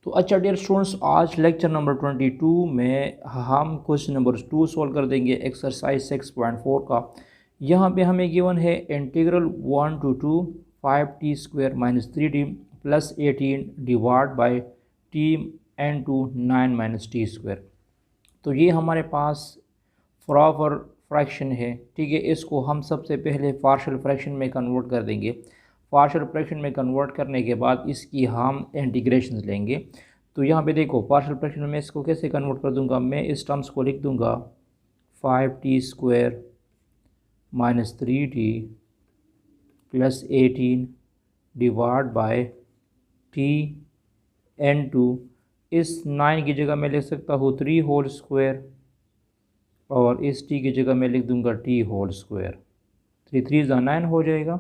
तो अच्छा dear students, आज लेक्चर नंबर 22 में हम क्वेश्चन नंबर 2 सॉल्व कर देंगे एक्सरसाइज 6.4 का। यहाँ पे हमें गिवन है integral 1 to 2 5t² - 3t + 18 divide by t n to 9 - t²। तो ये हमारे पास प्रॉपर फ्रैक्शन है, ठीक है। इसको हम सबसे पहले पार्शियल फ्रैक्शन में कन्वर्ट कर देंगे। पार्शियल फ्रैक्शन में कन्वर्ट करने के बाद इसकी हम इंटीग्रेशन लेंगे। तो यहाँ पे देखो, पार्शियल फ्रैक्शन में इसको कैसे कन्वर्ट कर दूंगा, मैं इस टर्म्स को लिख दूंगा 5t² - 3t + 18 divide by t n two, इस 9 की जगह मैं लिख सकता हूँ 3 होल स्क्वायर और इस t की जगह मैं लिख दूंगा t होल स्क्वायर। 3 3 9 हो जाएगा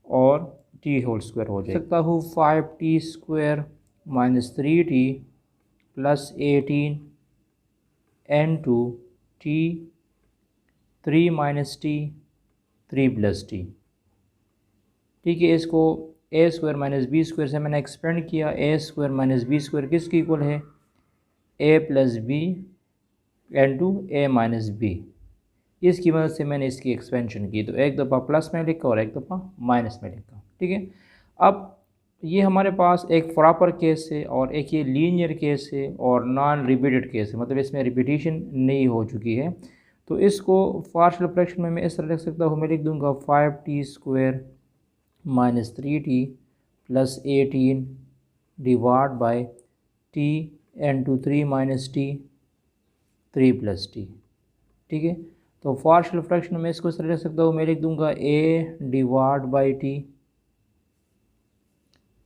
और t होल स्क्वायर हो जाएगा। सकता हूँ 5t² - 3t + 18 n two t 3 - t 3 + t, ठीक है। इसको a² - b² से मैंने एक्सपेंड किया। a² - b² किसकी इक्वल है, a + b n to a - b। इसकी मदद से मैंने इसकी एक्सपेंशन की, तो एक दफ़ा प्लस में लिखा और एक दफ़ा माइनस में लिखा, ठीक है। अब ये हमारे पास एक प्रॉपर केस है और एक ये लीनियर केस है और नॉन रिपीटेड केस है, मतलब इसमें रिपीटिशन नहीं हो चुकी है। तो इसको पार्शियल फ्रैक्शन में मैं इस तरह लिख सकता हूँ, मैं लिख दूँगा 5t² - 3t + 18 divide by t n to 3 - t 3 + t, ठीक है। तो पार्शियल फ्रैक्शन में इसको इस तरह लिख सकता हूँ, मैं लिख दूँगा a divide by t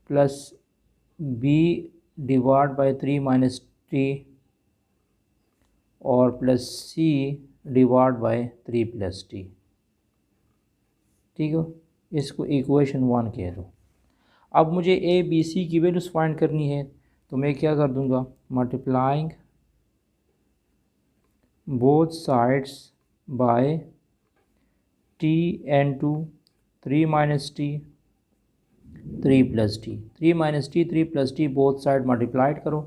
plus b divide by 3 - t और plus c divide by 3 + t, ठीक है। इसको इक्वेशन 1 कह दो। अब मुझे a b c की वैल्यूज फाइंड करनी है, तो मैं क्या कर दूँगा, multiplying both sides by t n to 3 - t 3 + t 3 - t 3 + t both side multiplied करो,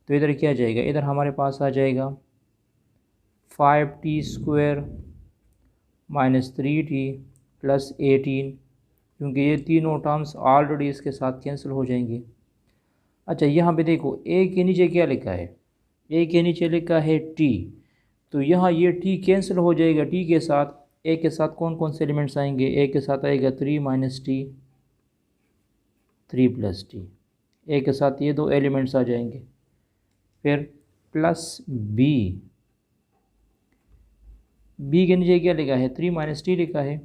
तो इधर क्या जाएगा, इधर हमारे पास आ जाएगा 5t² - 3t + 18, क्योंकि ये तीनों टर्म्स ऑलरेडी इसके साथ कैंसिल हो जाएंगे। अच्छा, यहाँ पे देखो a के नीचे क्या लिखा है, a के नीचे लिखा है t, तो यहाँ ये t कैंसिल हो जाएगा। t के साथ a के साथ कौन कौन से एलिमेंट्स आएंगे, a के साथ आएगा 3 - t 3 + t, a के साथ ये दो एलिमेंट्स आ जाएंगे। फिर प्लस b के नीचे क्या लिखा है, 3 - t लिखा है,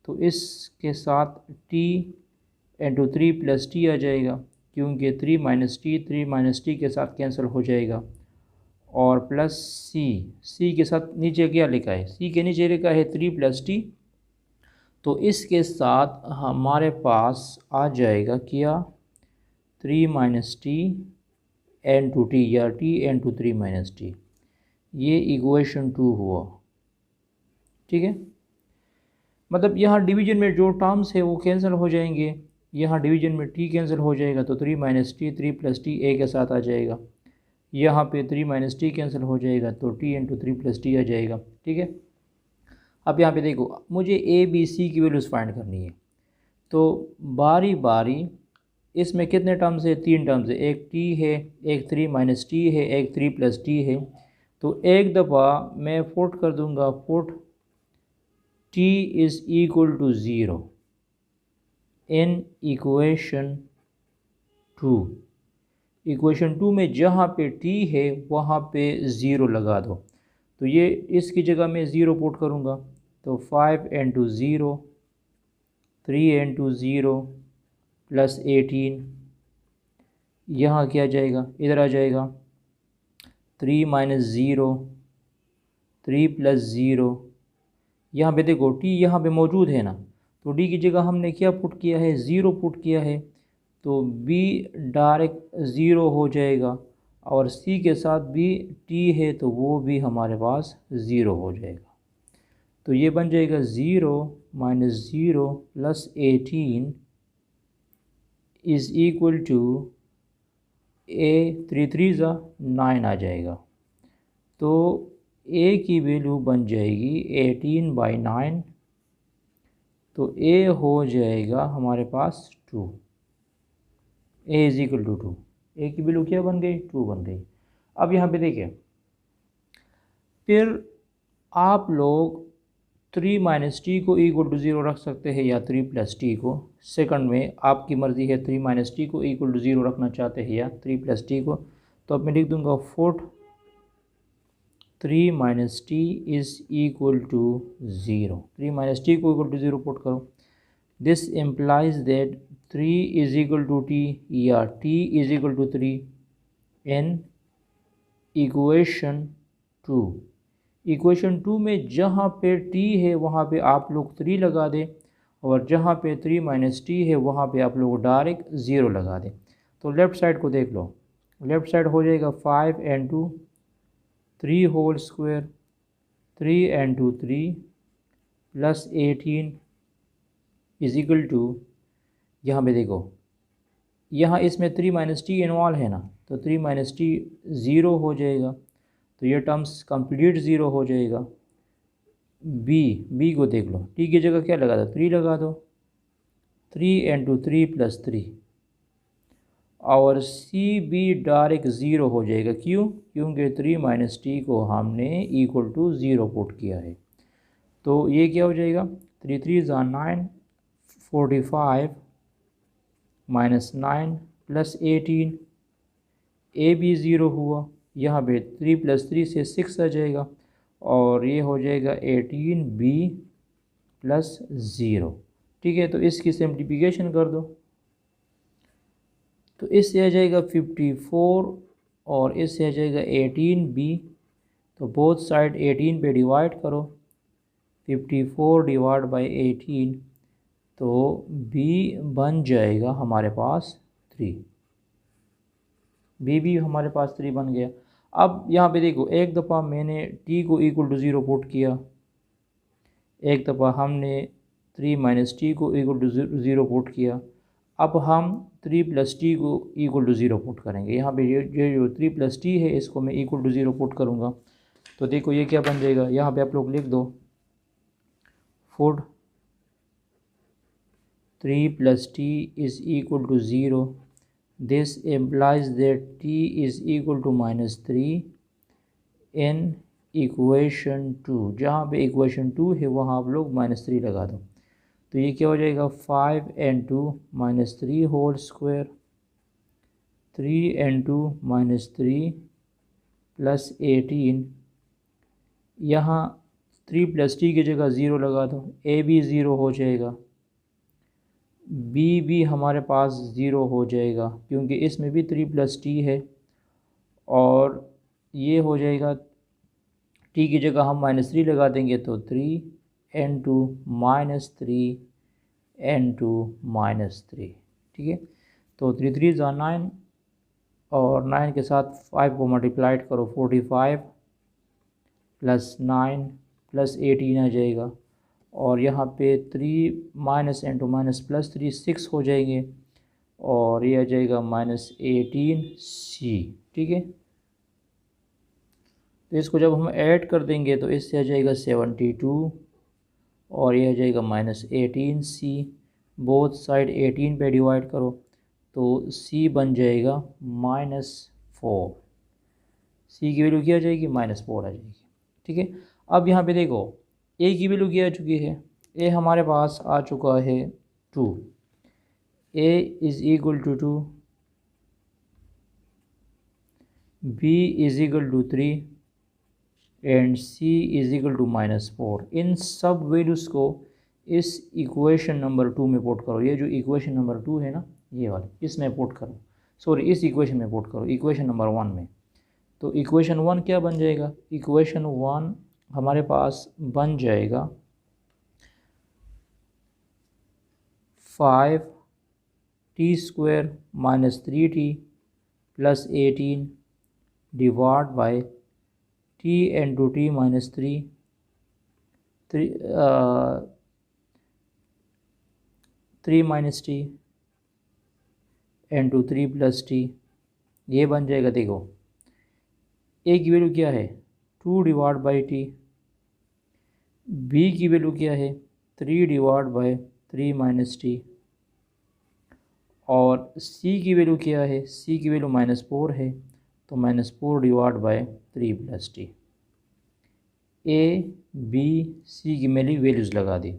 तो इसके साथ t n टू 3 + t आ जाएगा, क्योंकि 3 - t 3 - t के साथ कैंसिल हो जाएगा। और प्लस c के साथ नीचे क्या लिखा है, c के नीचे लिखा है 3 + t, तो इसके साथ हमारे पास आ जाएगा क्या, 3 - t n टू t या t n टू 3 - t। ये इक्वेशन 2 हुआ, ठीक है। मतलब यहाँ डिवीजन में जो टर्म्स है वो कैंसिल हो जाएंगे। यहाँ डिवीजन में t कैंसिल हो जाएगा, तो 3 - t 3 + t a के साथ आ जाएगा। यहाँ पे 3 - t कैंसिल हो जाएगा, तो t n टू 3 + t आ जाएगा, ठीक है। अब यहाँ पे देखो, मुझे a b c की वैल्यूज़ फाइंड करनी है, तो बारी बारी इसमें कितने टर्म्स है, 3 टर्म्स है, एक t है, एक 3 - t है, एक 3 + t है। तो एक दफ़ा मैं पुट कर दूंगा, put t = 0 in equation 2। Equation 2 में जहाँ पे t है वहाँ पे 0 लगा दो, तो ये इसकी जगह मैं 0 पुट करूँगा, तो 5 n टू 0 3 n टू 0 + 18, यहाँ क्या जाएगा, इधर आ जाएगा 3 - 0 3 + 0। यहाँ पे देखो t यहाँ पे मौजूद है ना, तो d की जगह हमने क्या पुट किया है, 0 पुट किया है, तो b डायरेक्ट 0 हो जाएगा। और c के साथ भी t है, तो वो भी हमारे पास 0 हो जाएगा। तो ये बन जाएगा 0 - 0 + 18 = ए 3 3 9 आ जाएगा। तो ए की वैल्यू बन जाएगी 18/9। तो ए हो जाएगा हमारे पास 2। ए इज इक्वल टू 2। ए की वैल्यू क्या बन गई? 2 बन गई। अब यहाँ पे देखिए, फिर आप लोग 3 माइनस टी को इक्वल टू 0 रख सकते हैं या 3 प्लस टी को। सेकंड में आपकी मर्ज़ी है, 3 माइनस टी को इक्वल टू 0 रखना चाहते हैं या 3 प्लस टी को। तो अब मैं लिख दूंगा 3 minus T is equal to 0। 3 minus T को इक्वल टू 0 पुट करो। This implies that 3 is equal to T या T is equal to 3 in equation 2। Equation 2 में जहाँ पे टी है वहाँ पे आप लोग 3 लगा दें, और जहाँ पे 3 माइनस टी है वहाँ पे आप लोग डायरेक्ट 0 लगा दें। तो लेफ़्ट साइड को देख लो, लेफ़्ट साइड हो जाएगा 5 and 2 3 whole square, 3 and 2 3 plus 18 is equal to, यहाँ पे देखो, यहाँ इसमें 3 माइनस टी इन्वॉल्व है ना, तो 3 माइनस टी 0 हो जाएगा। तो ये टर्म्स कंप्लीट 0 हो जाएगा। बी को देख लो, टी की जगह क्या लगा दो? 3 लगा दो। 3 and 3 प्लस 3, और सी बी डायरेक्ट 0 हो जाएगा। क्यों? क्योंकि 3 माइनस टी को हमने इक्वल टू 0 पुट किया है। तो ये क्या हो जाएगा? 3 3 ज़ा 9, 45 माइनस 9 प्लस 18, ए भी 0 हुआ। यहाँ पे 3 प्लस 3 से 6 आ जाएगा, और ये हो जाएगा 18 बी प्लस 0। ठीक है, तो इसकी सिंप्लीफिकेशन कर दो। तो इससे आ जाएगा 54, और इससे आ जाएगा 18 बी। तो बोथ साइड 18 पे डिवाइड करो, 54 डिवाइड बाई 18, तो बी बन जाएगा हमारे पास 3। बी भी हमारे पास 3 बन गया। अब यहाँ पे देखो, एक दफ़ा मैंने टी को इक्वल टू 0 पुट किया, एक दफ़ा हमने 3 माइनस टी को इक्वल टू 0 पुट किया। अब हम 3 प्लस टी को इक्वल टू 0 पुट करेंगे। यहाँ पे ये जो 3 प्लस टी है इसको मैं इक्वल टू 0 पुट करूँगा। तो देखो ये क्या बन जाएगा, यहाँ पे आप लोग लिख दो, 3 plus t is equal to 0। This implies that t is equal to -3 in equation 2। जहाँ पे इक्वेशन 2 है वहाँ आप लोग -3 लगा दो। तो ये क्या हो जाएगा? 5 and 2 -3 whole square, 3 and 2 -3 plus 18। यहाँ 3 प्लस टी की जगह 0 लगा दो, ए भी 0 हो जाएगा, बी भी हमारे पास 0 हो जाएगा क्योंकि इसमें भी 3 प्लस टी है। और ये हो जाएगा, टी की जगह हम -3 लगा देंगे तो 3 and 2 -3 and 2 -3। ठीक है, तो 3 3 ज़ा 9, और 9 के साथ 5 को मल्टीप्लाइड करो, 45 प्लस 9 प्लस 18 आ जाएगा। और यहाँ पे 3 माइनस इंटू माइनस प्लस 3 6 हो जाएंगे, और ये आ जाएगा -18 सी। ठीक है, तो इसको जब हम ऐड कर देंगे तो इससे आ जाएगा 72, और ये आ जाएगा -18 सी। बोथ साइड 18 पे डिवाइड करो तो सी बन जाएगा -4। सी की वैल्यू क्या आ जाएगी? -4 आ जाएगी। ठीक है, अब यहाँ पे देखो, ए की वैल्यू क्या आ चुकी है? ए हमारे पास आ चुका है 2। A is equal to 2, b is equal to 3 and c is equal to -4। इन सब वैल्यूज़ को इस इक्वेशन नंबर 2 में पुट करो। ये जो इक्वेशन नंबर 2 है ना, ये वाली, इसमें पुट करो, सॉरी इस इक्वेशन में पुट करो, इक्वेशन नंबर 1 में। तो इक्वेशन 1 क्या बन जाएगा? इक्वेशन 1 हमारे पास बन जाएगा 5t² -3t plus 18 divide by t into t -3 3 minus t into 3 plus t। ये बन जाएगा, देखो ए की वैल्यू क्या है 2 डिवाइड बाई टी, बी की वैल्यू क्या है 3 डिवाइड बाई 3 माइनस टी, और सी की वैल्यू क्या है, सी की वैल्यू -4 है, तो -4 divide by 3 plus t. A b c की मैंने वैल्यूज़ लगा दी।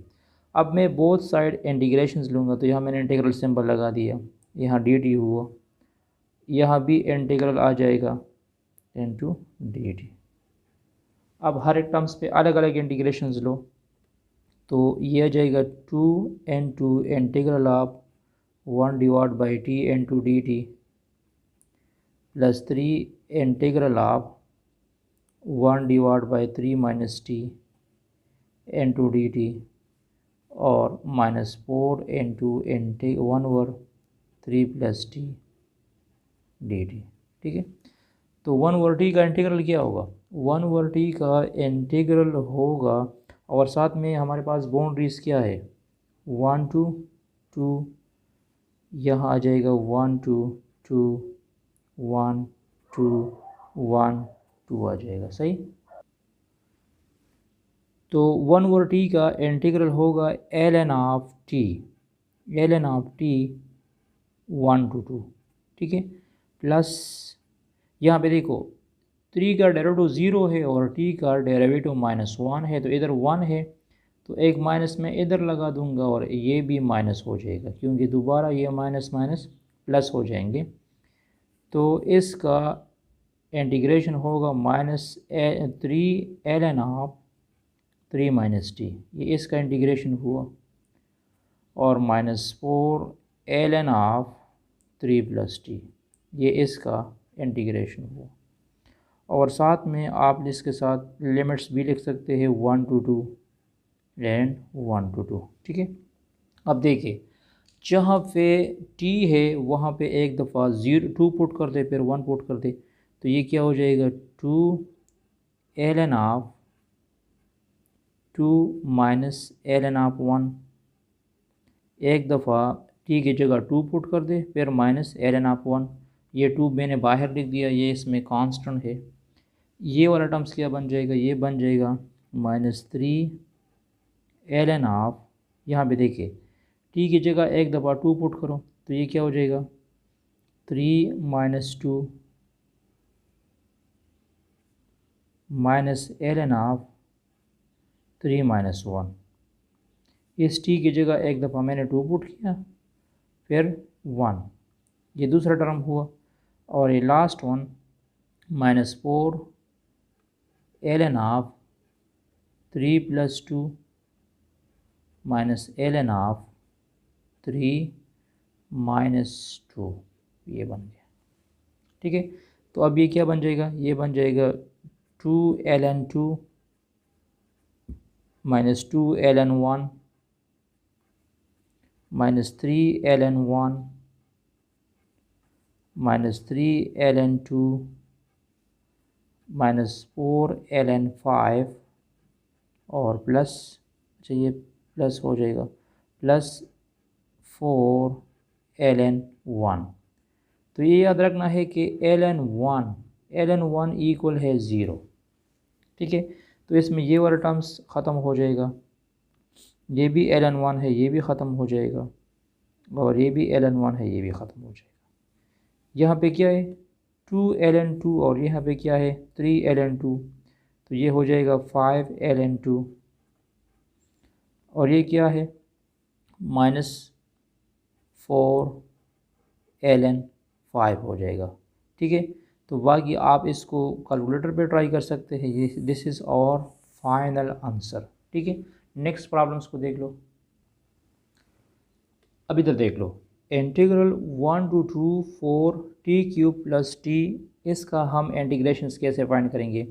अब मैं बोथ साइड इंटीग्रेशंस लूँगा, तो यहाँ मैंने इंटीग्रल सिंबल लगा दिया, यहाँ डी टी हुआ, यहाँ भी इंटीग्रल आ जाएगा इनटू डी टी। अब हर एक टर्म्स पे अलग अलग इंटीग्रेशंस लो, तो ये आ जाएगा 2 into integral of 1 divide by T into D T plus 3 integral of 1 divide by 3 minus T into D T और -4 into 1/3 plus T D T. ठीक है, तो 1/t का इंटीग्रल क्या होगा, 1/t का इंटीग्रल होगा, और साथ में हमारे पास बाउंड्रीज क्या है 1 to 2, यहाँ आ जाएगा 1 to 2 1 2 1 2 आ जाएगा, सही। तो 1/t का इंटीग्रल होगा ln of t, ln of t 1 to 2, ठीक है, प्लस यहाँ पे देखो 3 का डेरिवेटिव 0 है और t का डेरिवेटिव -1 है, तो इधर 1 है, तो एक माइनस में इधर लगा दूंगा और ये भी माइनस हो जाएगा, क्योंकि दोबारा ये माइनस माइनस प्लस हो जाएंगे। तो इसका इंटीग्रेशन होगा -3 ln ऑफ 3 माइनस टी, ये इसका इंटीग्रेशन हुआ, और -4 ln ऑफ 3 प्लस टी, ये इसका इंटीग्रेशन हुआ, और साथ में आप इसके साथ लिमिट्स भी लिख सकते हैं 1 to 2 एंड 1 to 2। ठीक है, अब देखिए जहाँ पे t है वहाँ पे एक दफ़ा 2 पुट कर दे, फिर 1 पुट कर दे, तो ये क्या हो जाएगा 2 ln of 2 minus ln of 1, एक दफ़ा t की जगह 2 पुट कर दे, फिर माइनस ln ऑफ 1, ये 2 मैंने बाहर लिख दिया, ये इसमें कांस्टेंट है। ये वाला टर्म्स क्या बन जाएगा, ये बन जाएगा -3 ln ऑफ, यहाँ पे देखिए t की जगह एक दफ़ा 2 पुट करो, तो ये क्या हो जाएगा 3 - 2 माइनस ln ऑफ 3 - 1, इस t की जगह एक दफ़ा मैंने 2 पुट किया, फिर 1, ये दूसरा टर्म हुआ, और ये last one -4 ln of 3 + 2 minus ln of 3 - 2, ये बन गया। ठीक है, तो अब ये क्या बन जाएगा, ये बन जाएगा 2 ln 2 -2 ln 1 -3 ln 1 -3 ln 2 -4 ln 5, और प्लस, अच्छा ये प्लस हो जाएगा, +4 ln 1। तो ये याद रखना है कि ln 1 इक्वल है 0। ठीक है, तो इसमें ये वाला टर्म्स ख़त्म हो जाएगा, ये भी ln 1 है, ये भी ख़त्म हो जाएगा, और ये भी ln 1 है, ये भी ख़त्म हो जाएगा। यहाँ पे क्या है 2 ln 2, और यहाँ पे क्या है 3 ln 2, तो ये हो जाएगा 5 ln 2, और ये क्या है -4 ln 5 हो जाएगा। ठीक है, तो बाकी आप इसको कैलकुलेटर पे ट्राई कर सकते हैं, ये this is our final answer. ठीक है, नेक्स्ट प्रॉब्लम्स को देख लो। अब इधर देख लो, इंटीग्रल 1 to 2 4 t³ + t, इसका हम इंटीग्रेशंस कैसे फाइंड करेंगे,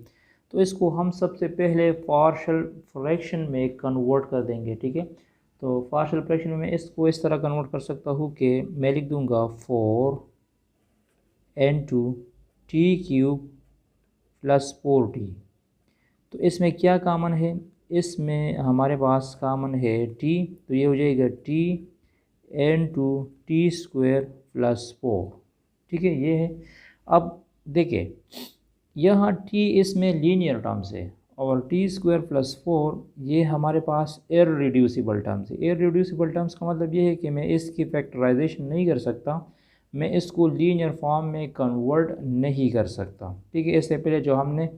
तो इसको हम सबसे पहले पार्शियल फ्रैक्शन में कन्वर्ट कर देंगे। ठीक है, तो पार्शियल फ्रैक्शन में इसको इस तरह कन्वर्ट कर सकता हूँ कि मैं लिख दूँगा 4 into t³ + 4t। तो इसमें क्या कामन है, इसमें हमारे पास कामन है t, तो ये हो जाएगा t into t² + 4। ठीक है, ये है। अब देखिए यहाँ टी इसमें लीनियर टर्म्स है और टी स्क्वायर प्लस 4 ये हमारे पास इररिड्यूसिबल टर्म्स है। इररिड्यूसिबल टर्म्स का मतलब ये है कि मैं इसकी फैक्टराइजेशन नहीं कर सकता, मैं इसको लीनियर फॉर्म में कन्वर्ट नहीं कर सकता। ठीक है, इससे पहले जो हमने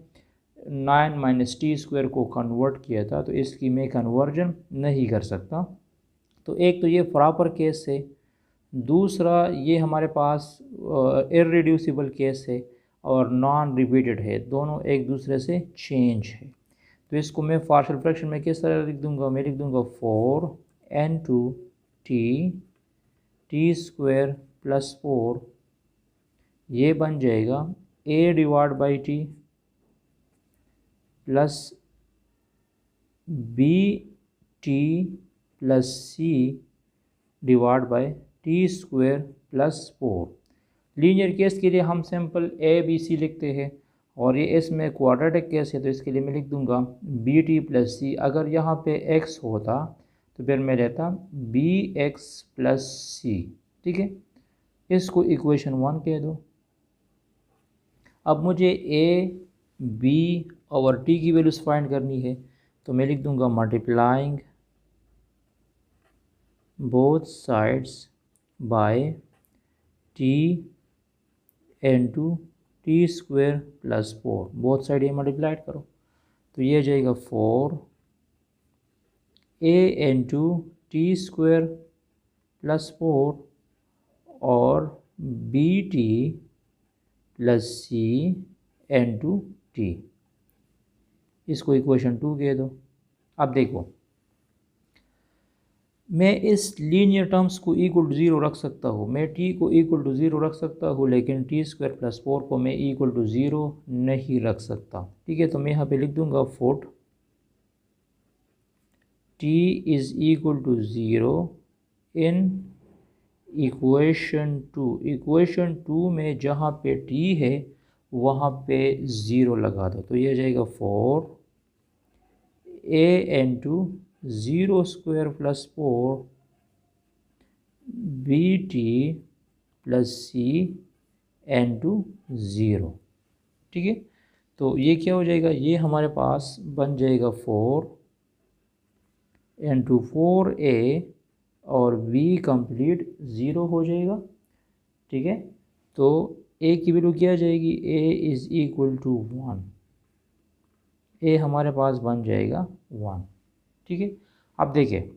9 माइनस टी स्क्वायर को कन्वर्ट किया था तो इसकी मैं कन्वर्जन नहीं कर सकता। तो एक तो ये प्रॉपर केस है, दूसरा ये हमारे पास इररिड्यूसिबल केस है और नॉन रिपीटेड है, दोनों एक दूसरे से चेंज है। तो इसको मैं पार्शियल फ्रैक्शन में किस तरह लिख दूंगा, मैं लिख दूंगा 4n2 टी स्क्वायर प्लस 4 ये बन जाएगा a divide by t plus b T plus c divide by t square plus 4। Linear case के लिए हम सिंपल ए बी सी लिखते हैं और ये इसमें क्वाड्रेटिक केस है तो इसके लिए मैं लिख दूंगा बी टी प्लस सी। अगर यहाँ पे एक्स होता तो फिर मैं लेता बी एक्स प्लस सी। ठीक है, इसको इक्वेशन 1 कह दो। अब मुझे ए बी और टी की वैल्यूज फाइंड करनी है तो मैं लिख दूंगा multiplying both sides bye T n2 T square plus 4, both side ये मल्टीप्लाइड करो तो ये जाएगा 4 an2 टी स्क्वायर प्लस 4 और बी टी प्लस सी n2 टी, इसको इक्वेशन 2 कह दो। अब देखो मैं इस लीनियर टर्म्स को इक्वल टू 0 रख सकता हूँ, मैं t को इक्वल टू 0 रख सकता हूँ लेकिन टी स्क्वायर प्लस 4 को मैं इक्वल टू 0 नहीं रख सकता। ठीक है, तो मैं यहाँ पे लिख दूंगा put t is equal to 0 in equation 2। Equation 2 में जहाँ पे t है वहाँ पे 0 लगा दो तो ये जाएगा 4 an2 0 square plus 4 B T plus सी n2 0। ठीक है, तो ये क्या हो जाएगा, ये हमारे पास बन जाएगा 4 n2 4a और b कंप्लीट 0 हो जाएगा। ठीक है, तो a की वैल्यू क्या आ जाएगी, a is equal to 1, a हमारे पास बन जाएगा 1। ठीक है, अब देखिए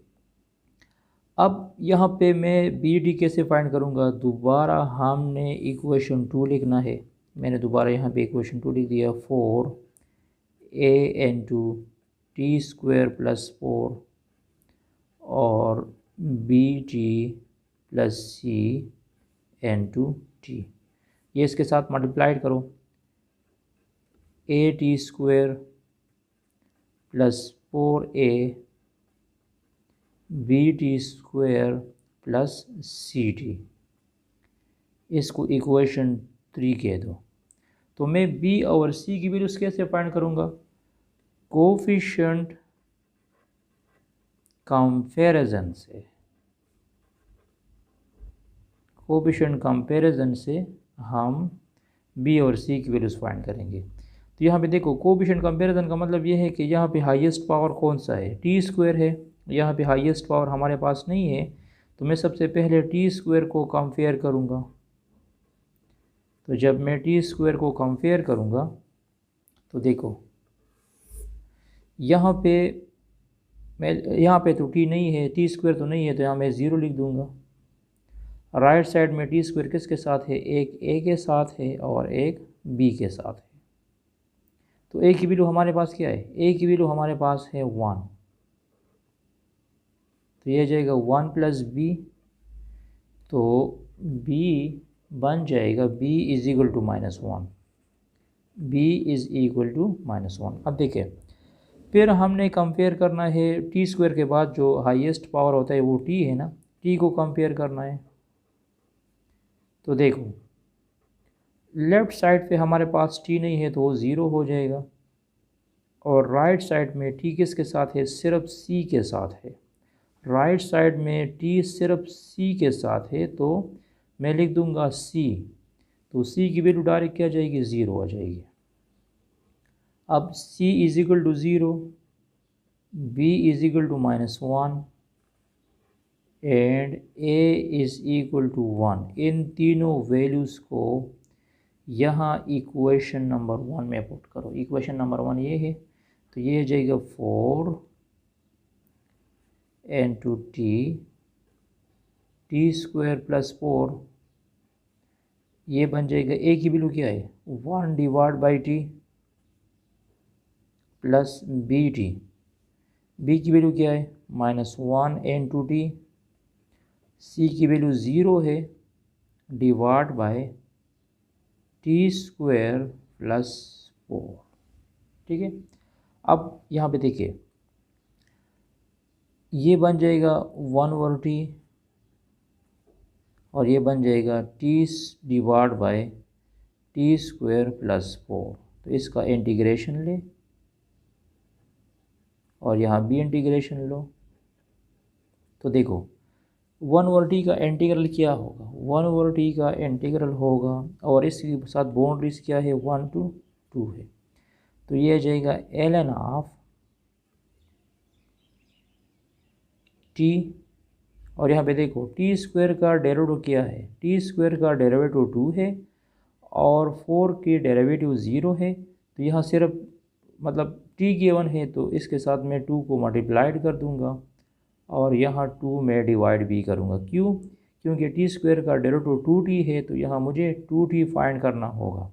अब यहाँ पे मैं बी डी कैसे फाइंड करूँगा, दोबारा हमने इक्वेशन 2 लिखना है। मैंने दोबारा यहाँ पे इक्वेशन 2 लिख दिया 4 an2 टी स्क्वायर प्लस 4 और बी टी प्लस सी n2 टी, ये इसके साथ मल्टीप्लाइड करो a t square plus 4a b t square plus c t, इसको इक्वेशन 3 कह दो। तो मैं b और c की वैल्यूज कैसे फाइंड करूँगा, कोफिशिएंट कंपैरिजन से, कोफिशिएंट कंपैरिजन से हम b और c की वैल्यूज फाइंड करेंगे। तो यहाँ पे देखो कोफिशिएंट कंपैरिजन का मतलब ये है कि यहाँ पे हाईएस्ट पावर कौन सा है, टी स्क्वायर है, यहाँ पे हाईएस्ट पावर हमारे पास नहीं है तो मैं सबसे पहले टी स्क्वायर को कंपेयर करूँगा। तो जब मैं टी स्क्वायर को कंपेयर करूँगा तो देखो यहाँ पे तो टी नहीं है, टी स्क्वायर तो नहीं है तो यहाँ मैं 0 लिख दूँगा। राइट साइड में टी स्क्वायर किसके साथ है, एक ए के साथ है और एक बी के साथ है। तो ए की वैल्यू हमारे पास क्या है, ए की वैल्यू हमारे पास है 1, तो ये जाएगा 1 प्लस बी, तो b बन जाएगा b is equal to -1, b is equal to -1। अब देखिए फिर हमने कंपेयर करना है टी स्क्वायर के बाद जो हाईएस्ट पावर होता है वो t है ना, t को कंपेयर करना है। तो देखो लेफ़्ट साइड पे हमारे पास t नहीं है तो वो 0 हो जाएगा और राइट साइड में t किसके साथ है, सिर्फ c के साथ है। राइट साइड में t सिर्फ c के साथ है तो मैं लिख दूंगा c, तो सी की वैल्यू डायरेक्ट क्या आ जाएगी, ज़ीरो आ जाएगी। अब C is equal to zero, B is equal to -1 and A is equal to 1। इन तीनों वैल्यूज़ को यहाँ इक्वेशन नंबर 1 में पुट करो। इक्वेशन नंबर 1 ये है, तो ये हो जाएगा 4 इंटू टी स्क्वायर प्लस 4, ये बन जाएगा ए की वैल्यू क्या है 1 divide by t plus b t, b की वैल्यू क्या है -1 इंटू टी, सी की वैल्यू 0 है divide by T square plus 4। ठीक है, अब यहाँ पे देखिए ये बन जाएगा 1/t और ये बन जाएगा T divide by T square plus 4। तो इसका इंटीग्रेशन ले और यहाँ भी इंटीग्रेशन लो। तो देखो 1/t का इंटीग्रल क्या होगा, 1/t का इंटीग्रल होगा और इसके साथ बाउंड्रीज क्या है 1 to 2 है। तो ये आ जाएगा ln ऑफ टी, और यहाँ पे देखो टी स्क्वायर का डेरिवेटिव क्या है, टी स्क्वायर का डेरिवेटिव 2 है और 4 की डेरिवेटिव 0 है। तो यहाँ सिर्फ मतलब टी गिवन है तो इसके साथ मैं 2 को मल्टीप्लाइड कर दूंगा और यहाँ 2 में डिवाइड भी करूँगा। क्यों, क्योंकि टी स्क्वायर का डेरिवेटिव 2t है तो यहाँ मुझे 2t फाइंड करना होगा।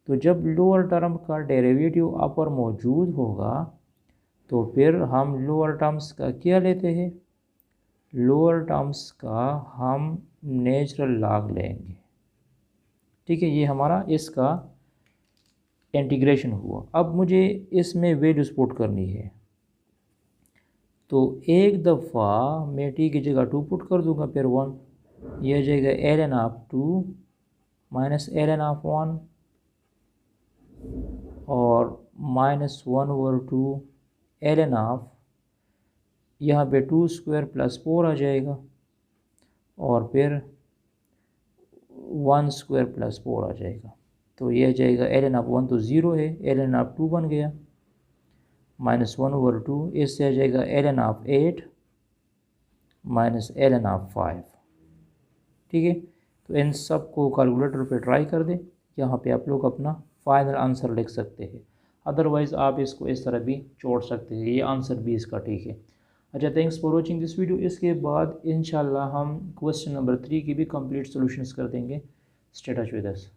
तो जब लोअर टर्म का डेरिवेटिव अपर मौजूद होगा तो फिर हम लोअर टर्म्स का क्या लेते हैं, लोअर टर्म्स का हम नेचुरल लॉग लेंगे। ठीक है, ये हमारा इसका इंटीग्रेशन हुआ। अब मुझे इसमें वैल्यूज पुट करनी है, तो एक दफ़ा मैं टी की जगह 2 पुट कर दूंगा, फिर 1, यह हो जाएगा ln of 2 minus ln of 1 और -1/2 ln ऑफ, यहाँ पे 2 स्क्वायर प्लस 4 आ जाएगा और फिर 1 स्क्वायर प्लस 4 आ जाएगा। तो यह जाएगा ln ऑफ 1 तो 0 है, ln ऑफ 2 बन गया -1/2, इससे आ जाएगा ln of 8 minus ln of 5। ठीक है, तो इन सब को कैलकुलेटर पे ट्राई कर दें, यहाँ पे आप लोग अपना फाइनल आंसर लिख सकते हैं। अदरवाइज़ आप इसको इस तरह भी छोड़ सकते हैं, ये आंसर भी इसका ठीक है। अच्छा, thanks for watching this video. इसके बाद इंशाल्लाह हम क्वेश्चन नंबर 3 की भी कंप्लीट सॉल्यूशंस कर देंगे। Stay touch with us.